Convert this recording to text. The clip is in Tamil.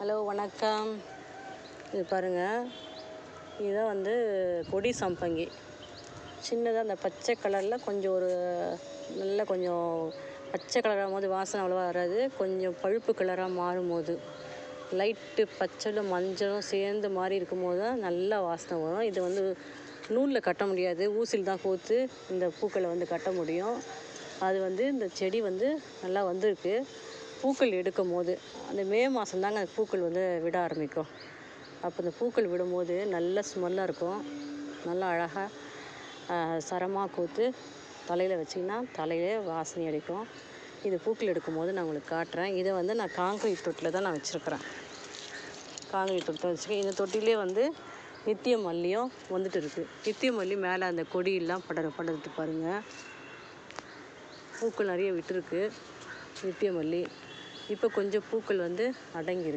ஹலோ வணக்கம். இது பாருங்கள், இதுதான் வந்து கொடி சம்பங்கி. சின்னதாக அந்த பச்சை கலரில் கொஞ்சம் கொஞ்சம் பச்சை கலராகும் போது வாசனை அவ்வளோவா வராது. கொஞ்சம் பழுப்பு கலராக மாறும்போது, லைட்டு பச்சையும் மஞ்சளும் சேர்ந்து மாதிரி இருக்கும்போது தான் நல்லா வாசனை வரும். இது வந்து நூலில் கட்ட முடியாது, ஊசியில் தான் கோர்த்து இந்த பூக்களை வந்து கட்ட முடியும். அது வந்து இந்த செடி வந்து நல்லா வந்திருக்கு. பூக்கள் எடுக்கும் போது அந்த மே மாதம் தாங்க அந்த பூக்கள் வந்து விட ஆரம்பிக்கும். அப்போ இந்த பூக்கள் விடும்போது நல்ல ஸ்மெல்லாக இருக்கும். நல்லா அழகாக சரமாக கோர்த்து தலையில் வச்சிங்கன்னா தலையிலே வாசனை அடிக்கும். இது பூக்கள் எடுக்கும்போது நான் உங்களுக்கு காட்டுறேன். இதை வந்து நான் காங்கிரீட் தொட்டியில் தான் நான் வச்சுருக்கிறேன். காங்கிரீட் தொட்டில் வச்சுருக்கேன். இந்த தொட்டிலே வந்து நித்திய மல்லியும் வந்துட்டு இருக்குது. நித்திய மல்லி மேலே அந்த கொடியெல்லாம் படர்ந்து பாருங்கள், பூக்கள் நிறைய விட்டுருக்கு. நித்திய மல்லி இப்போ கொஞ்சம் பூக்கள் வந்து அடங்கியிருக்கு.